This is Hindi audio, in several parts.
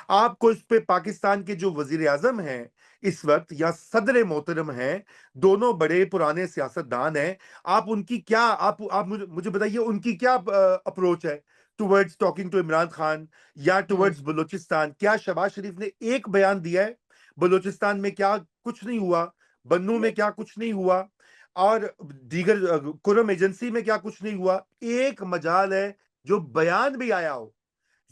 आपको इस पे पाकिस्तान के जो वजीर आजम हैं इस वक्त या सदर मोहतरम हैं, दोनों बड़े पुराने सियासतदान हैं। आप उनकी क्या आप मुझे बताइए, उनकी क्या अप्रोच है towards talking to Imran Khan या हम्म। टुवर्ड्स बलूचिस्तान? क्या शहबाज शरीफ ने एक बयान दिया है? बलूचिस्तान में क्या कुछ नहीं हुआ? बन्नू में क्या कुछ नहीं हुआ? और दीगर कुरम एजेंसी में क्या कुछ नहीं हुआ? एक मजाल है जो बयान भी आया हो।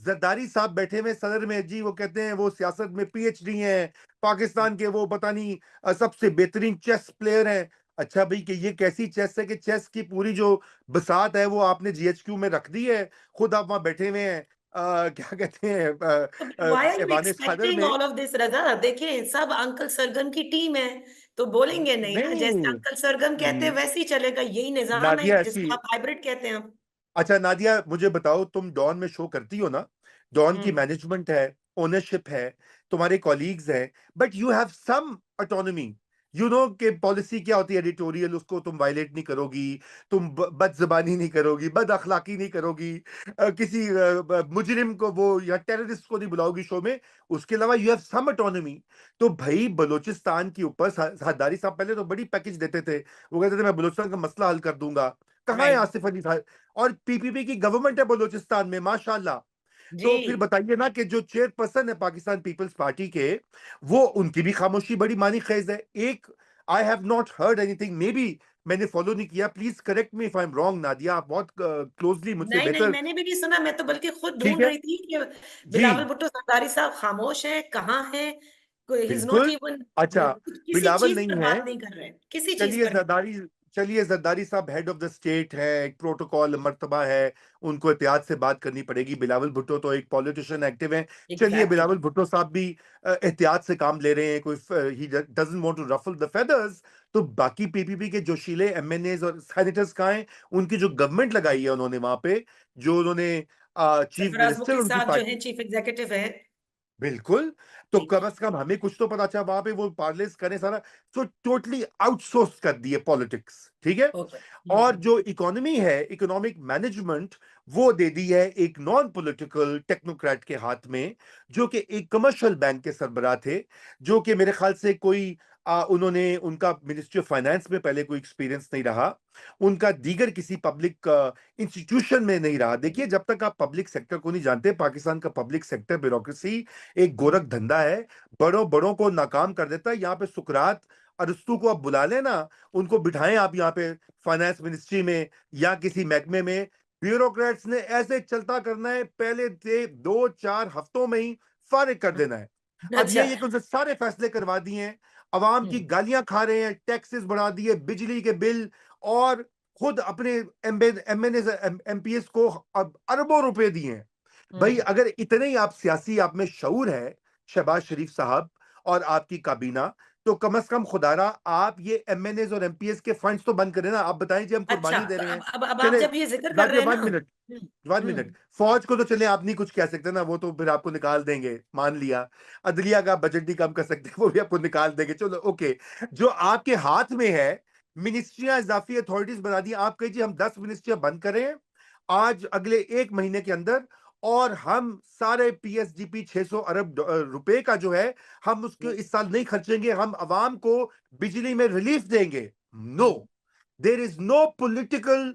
जरदारी साहब बैठे हुए सदर में जी, वो कहते हैं वो सियासत में पीएचडी हैं, पाकिस्तान के वो पता नहीं सबसे बेहतरीन चेस प्लेयर हैं। अच्छा भाई, कि ये कैसी चेस है कि चेस की पूरी जो बसात है वो आपने जीएचक्यू में रख दी है? खुद आप वहां बैठे हुए हैं क्या कहते हैं व्हाई आर यू ऐवान सदर एक्सपेक्टिंग में। ऑल ऑफ दिस रजा? देखिए सब अंकल सरगम की टीम है, तो बोलेंगे नहीं ना, जैसे नहीं, अंकल सरगम कहते हैं वैसे ही चलेगा, यही निजाम है नादिया ऐसी। जिसको आप हाइब्रिड कहते हैं। अच्छा नादिया, मुझे बताओ, तुम डॉन में शो करती हो ना? डॉन की हम्म। मैनेजमेंट है, ओनरशिप है, तुम्हारे कॉलीग्स हैं, but you have some autonomy. You know कि पॉलिसी क्या होती है एडिटोरियल, उसको तुम वायलेट नहीं करोगी, तुम बदजबानी नहीं करोगी, बद अखलाकी नहीं करोगी, किसी मुजरिम को वो या टेररिस्ट को नहीं बुलाओगी शो में। उसके अलावा यू हैव सम ऑटोनॉमी। तो भाई बलूचिस्तान के ऊपर हजारी साहब पहले तो बड़ी पैकेज देते थे, वो कहते थे मैं बलूचिस्तान का मसला हल कर दूंगा। कहाँ है राइट। आसिफ अली? और पीपीपी की गवर्नमेंट है बलूचिस्तान में, माशाल्लाह। जी। तो फिर बताइए ना कि जो चेयरपर्सन है पाकिस्तान पीपल्स पार्टी के, वो उनकी भी खामोशी बड़ी मानी खेज है। एक, I have not heard anything, may be मैंने फॉलो नहीं किया, please correct me if I am wrong. Nadia, आप बहुत क्लोजली मुझसे नहीं नहीं, बेहतर। मैंने भी नहीं सुना, मैं तो बल्कि खुद ठीक ढूंढ है रही थी कि जी, बिलावल भुट्टो सरदारी साहब खामोश है, कहाँ है? कोई इज नॉट बिल्कुल। इवन अच्छा, किसी बिलावल चीज नहीं पर है। बात नहीं कर रहे हैं, किसी चीज चलिए पर नहीं। जरदारी चलिए जरदारी साहब हेड ऑफ द स्टेट है, एक प्रोटोकॉल मर्तबा है, उनको एहतियात से बात करनी पड़ेगी। बिलावल भुट्टो तो एक पॉलिटिशियन एक्टिव है। चलिए एग्जैक्टली। बिलावल भुट्टो साहब भी एहतियात से काम ले रहे हैं, कोई he doesn't want to ruffle the feathers. तो बाकी पीपीपी के जोशीले एमएनएज और सेनेटर्स कहाँ हैं? उनकी जो गवर्नमेंट लगाई है उन्होंने वहां पे, जो उन्होंने चीफ सरफराज मिनिस्टर मुफ्ती उनकी साहब जो पार्टी। हैं चीफ एग्जीक्यूटिव है। बिल्कुल। तो जी। कम से कम हमें कुछ तो पता चला वहां पे वो पार्लेस करें सारा। तो टोटली आउटसोर्स कर दिए पॉलिटिक्स, ठीक है। ओके। और जो इकोनॉमी है, इकोनॉमिक मैनेजमेंट, वो दे दी है एक नॉन पॉलिटिकल टेक्नोक्रेट के हाथ में, जो कि एक कमर्शियल बैंक के सरबराह थे, जो कि मेरे ख्याल से कोई उन्होंने, उनका मिनिस्ट्री ऑफ फाइनेंस में पहले कोई एक्सपीरियंस नहीं रहा, उनका दीगर किसी पब्लिक इंस्टीट्यूशन में नहीं रहा। देखिए, जब तक आप पब्लिक सेक्टर को नहीं जानते, पाकिस्तान का पब्लिक सेक्टर ब्यूरोक्रेसी एक गोरख धंधा है, बड़ों बड़ों को नाकाम कर देता है। यहाँ पे सुकरात अरस्तू को आप बुला लेना, उनको बिठाएं आप यहाँ पे फाइनेंस मिनिस्ट्री में या किसी महकमे में, ब्यूरोक्रेट्स ने ऐसे चलता करना है, पहले से 2-4 हफ्तों में ही फारिग कर देना है। अब अच्छा। यही है कि उनसे सारे फैसले करवा दिए हैं, अवाम की हम्म। गालियां खा रहे हैं, टैक्सेस बढ़ा दिए, बिजली के बिल, और खुद अपने एमएनए एमपीएस को अब अरबों रुपए दिए हैं। भाई, हम्म। अगर इतने ही आप सियासी, आप में शऊर है शहबाज शरीफ साहब और आपकी काबीना, तो कम से कम खुदारा आप ये एमएनएस और एमपीएस के फंड्स तो बंद करें ना। आप बताएं जी, हम अच्छा, कुर्बानी दे तो रहे हैं। अब आप चले, जब ये जिक्र कर रहे नादिया हैं ना। 1 मिनट, 1 मिनट। फौज को तो चले आप नहीं कुछ कह सकते ना, वो तो फिर आपको निकाल देंगे, मान लिया। अदलिया का बजट नहीं कम कर सकते, वो भी आपको निकाल देंगे, चलो ओके। जो आपके हाथ में है, मिनिस्ट्रियां इजाफी अथॉरिटीज बना दी, आप कहिए हम 10 मिनिस्ट्रियां बंद करें आज अगले 1 महीने के अंदर, और हम सारे पीएसडीपी 600 अरब रुपए का जो है, हम उसको इस साल नहीं खर्चेंगे, हम अवाम को बिजली में रिलीफ देंगे। No, there is no political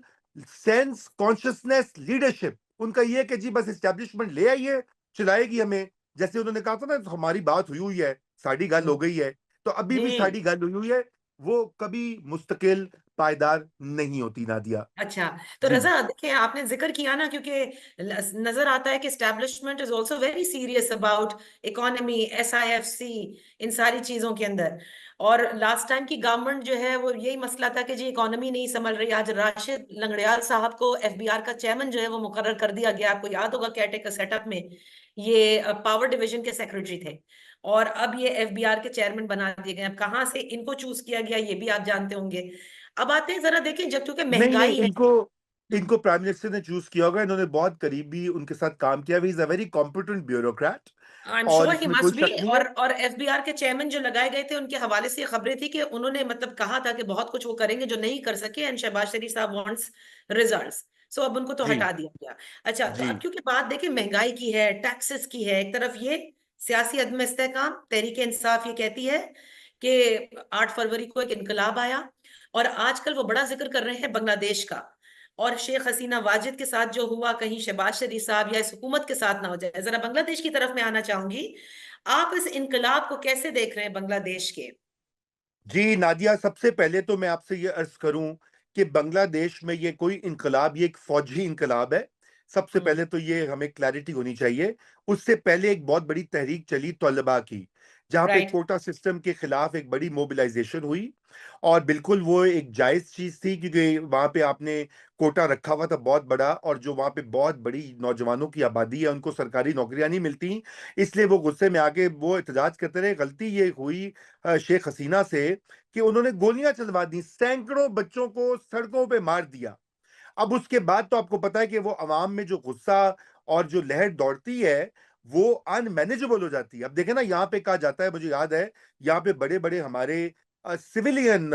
sense, consciousness, leadership. उनका यह है कि जी बस इस्टेब्लिशमेंट ले आइए, चलाएगी हमें। जैसे उन्होंने कहा था ना, हमारी बात हुई हुई है, साड़ी गल हो गई है, तो अभी भी जी। साड़ी गल हुई हुई है, वो कभी मुस्तकिल पायदार नहीं होती नादिया। अच्छा, तो जी, रजा देखिए आपने जिक्र किया ना, क्योंकि नजर आता है कि establishment is also very serious about economy, SIFC, इन सारी चीजों के अंदर। और लास्ट टाइम की गवर्नमेंट जो है वो यही मसला था कि जी इकोनॉमी नहीं संभल रही। आज राशिद लंगड़ियाल साहब को एफबीआर का चेयरमैन जो है वो मुकर्रर कर दिया गया। आपको याद होगा केयरटेकर सेटअप में ये पावर डिवीजन के सेक्रेटरी थे, और अब ये एफबीआर के चेयरमैन बना दिए गए। अब कहाँ से इनको चूज किया गया ये भी आप जानते होंगे। अब आते हैं, जरा देखें, जब क्योंकि नहीं नहीं, महंगाई है। इनको हम्म। इनको प्राइम मिनिस्टर ने चूज किया होगा, इन्होंने बहुत करीबी उनके साथ काम किया, is a very competent bureaucrat, I am और श्योर ही इसमें कोई मस्ट बी। शक नहीं है। और एफबीआर के चेयरमैन जो लगाए गए थे उनके हवाले से ये खबरें थी कि उन्होंने मतलब कहा था कि बहुत कुछ वो करेंगे जो नहीं कर सके, एंड शहबाज शरीफ साहब वांट्स रिजल्ट्स। सो अब उनको तो जी हटा दिया गया। अच्छा, तो जी अब क्योंकि बात देखिए महंगाई की है, टैक्सेस की है एक तरफ, ये सियासी अदम इस्तेहकाम, तहरीक इंसाफ ये कहती है कि 8 फरवरी को एक इनकलाब आया, और आजकल वो बड़ा जिक्र कर रहे हैं बांग्लादेश का, और शेख हसीना वाजिद के साथ जो हुआ, कहीं शहबाज शरीफ साहब या इस हुकूमत के साथ ना हो जाए। जरा बांग्लादेश की तरफ मैं आना चाहूंगी, आप इस इनकलाब को कैसे देख रहे हैं बांग्लादेश के? जी नादिया, सबसे पहले तो मैं आपसे ये अर्ज करूं कि बांग्लादेश में ये कोई इनकलाब, ये एक फौजी इनकलाब है। सबसे हम्म। पहले तो ये हमें क्लैरिटी होनी चाहिए। उससे पहले एक बहुत बड़ी तहरीक चली तलबा की, जहां पे राइट। कोटा सिस्टम के खिलाफ एक बड़ी मोबिलाइजेशन हुई। और बिल्कुल वो एक जायज चीज थी, क्योंकि वहां पे आपने कोटा रखा हुआ था बहुत बड़ा, और जो वहां पे बहुत बड़ी नौजवानों की आबादी है, उनको सरकारी नौकरियां नहीं मिलती। इसलिए वो गुस्से में आके वो एहतजाज करते रहे। गलती ये हुई शेख हसीना से कि उन्होंने गोलियां चलवा दी, सैकड़ों बच्चों को सड़कों पे मार दिया। अब उसके बाद तो आपको पता है कि वो अवाम में जो गुस्सा और जो लहर दौड़ती है, वो अनमैनेजेबल हो जाती है। अब देखें ना, यहाँ पे कहा जाता है, मुझे याद है, यहाँ पे बड़े बड़े हमारे सिविलियन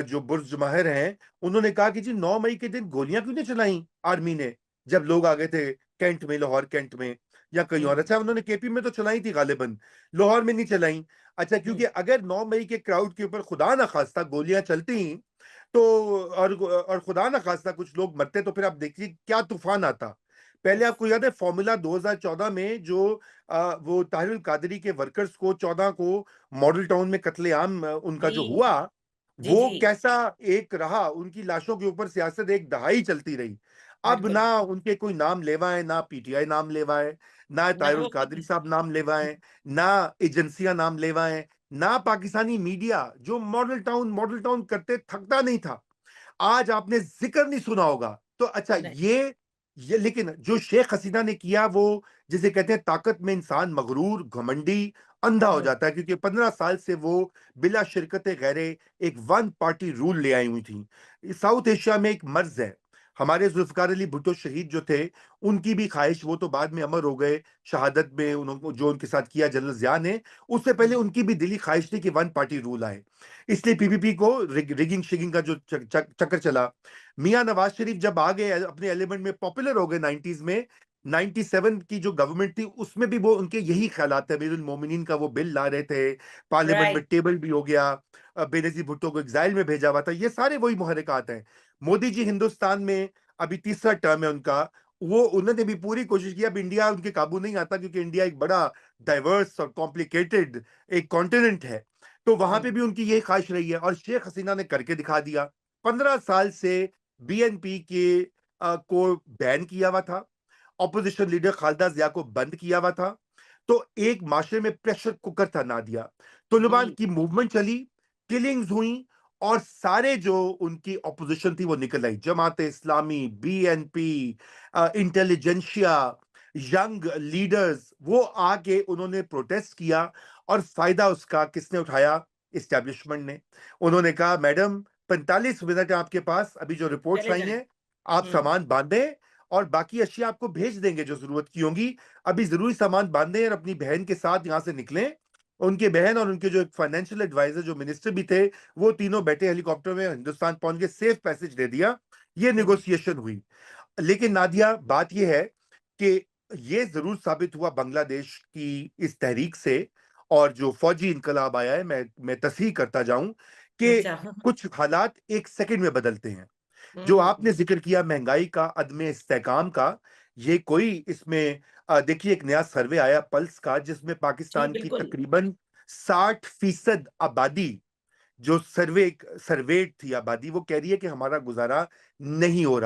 जो बुर्ज माहिर हैं, उन्होंने कहा कि जी 9 मई के दिन गोलियां क्यों नहीं चलाई आर्मी ने, जब लोग आ गए थे कैंट में, लाहौर कैंट में या कहीं और। हम्म। अच्छा, उन्होंने केपी में तो चलाई थी गालिबन, लाहौर में नहीं चलाई। अच्छा, क्योंकि हम्म। अगर 9 मई के क्राउड के ऊपर खुदा ना खास्ता गोलियां चलती तो, और खुदा ना खास्ता कुछ लोग मरते, तो फिर आप देखिए क्या तूफान आता। पहले उफ। आपको याद है फॉर्मूला 2014 में जो वो ताहिरुल कादरी के वर्कर्स को 14 को मॉडल टाउन में कत्लेआम उनका जी। जो हुआ, जी। वो जी। कैसा एक रहा, उनकी लाशों के ऊपर सियासत एक दहाई चलती रही। अब बिल्कुल। ना उनके कोई नाम लेवाए, ना पीटीआई नाम लेवाए, ना ना ताहिरुल वो कादरी खुद। साहब नाम लेवाए, ना एजेंसियां नाम लेवाए, ना पाकिस्तानी मीडिया जो मॉडल टाउन करते थकता नहीं था, आज आपने जिक्र नहीं सुना होगा। तो अच्छा, नहीं। ये लेकिन जो शेख हसीना ने किया, वो जिसे कहते हैं ताकत में इंसान मगरूर, घमंडी, अंधा हो हम्म। जाता है, क्योंकि 15 साल से वो बिला शिरकत गैरे एक वन पार्टी रूल ले आई हुई थी। साउथ एशिया में एक मर्ज है। हमारे जुल्फकार अली भुट्टो शहीद जो थे, उनकी भी ख्वाहिश, वो तो बाद में अमर हो गए शहादत में, उन्होंने जो उनके साथ किया जनरल जिया ने, उससे पहले हम्म। उनकी भी दिली ख्वाहिश थी कि वन पार्टी रूल आए। इसलिए पीपीपी को रिगिंग शिगिंग का जो चक्कर चला। मियां नवाज शरीफ जब आ गए, अपने एलिमेंट में पॉपुलर हो गए 90s में, 97 की जो गवर्नमेंट थी उसमें भी वो उनके यही ख्यालात है, अमीरुल मोमिनीन का वो बिल ला रहे थे, पार्लियामेंट में राइट। टेबल भी हो गया, बेनजीर भुट्टो को एग्जाइल में भेजा हुआ था। ये सारे वही मुहर्रिकात हैं। मोदी जी हिंदुस्तान में अभी तीसरा टर्म है उनका, वो उन्होंने भी पूरी कोशिश की। अब इंडिया उनके काबू नहीं आता, क्योंकि इंडिया एक बड़ा डाइवर्स और कॉम्प्लिकेटेड एक कॉन्टिनेंट है। तो वहां पे हम्म। भी उनकी यही ख्वाहिश रही है, और शेख हसीना ने करके दिखा दिया। 15 साल से बीएनपी के को बैन किया हुआ था, ऑपोजिशन लीडर खालिदा जिया को बंद किया हुआ था। तो एक माशरे में प्रेशर कुकर था नादिया। तुलिबान जी। की मूवमेंट चली, किलिंग्स हुई, और सारे जो उनकी ऑपोजिशन थी वो निकल आई, Jamaat Islami, BNP, intelligentsia, young leaders, वो आके उन्होंने प्रोटेस्ट किया। और फायदा उसका किसने उठाया? इस्टेब्लिशमेंट ने। उन्होंने कहा, मैडम 45 मिनट है आपके पास, अभी जो रिपोर्ट्स चले आई जाएं। हैं, आप हम्म। सामान बांधें और बाकी अशिया आपको भेज देंगे जो जरूरत की होंगी। अभी जरूरी सामान बांधें और अपनी बहन के साथ यहां से निकलें। उनके बहन और उनके जो एक फाइनेंशियल एडवाइजर जो मिनिस्टर भी थे, वो तीनों बैठे हेलीकॉप्टर में हिंदुस्तान पहुंच गए, सेफ पैसेज दे दिया। ये हम्म। नेगोशिएशन हुई। लेकिन नादिया, बात यह है कि ये जरूर साबित हुआ बांग्लादेश की इस तहरीक से, और जो फौजी इनकलाब आया है, मैं तस्हीह करता जाऊं कि अच्छा। कुछ हालात एक सेकंड में बदलते हैं। जो हम्म। आपने जिक्र किया महंगाई का, अदम इस्तेहकाम का, ये कोई इसमें देखिए, एक नया सर्वे आया पल्स का, जिसमें जी पाकिस्तान की बिल्कुल। तकरीबन 60% आबादी, जो सर्वेट थी आबादी, वो कह रही है कि हमारा गुजारा नहीं हो रहा।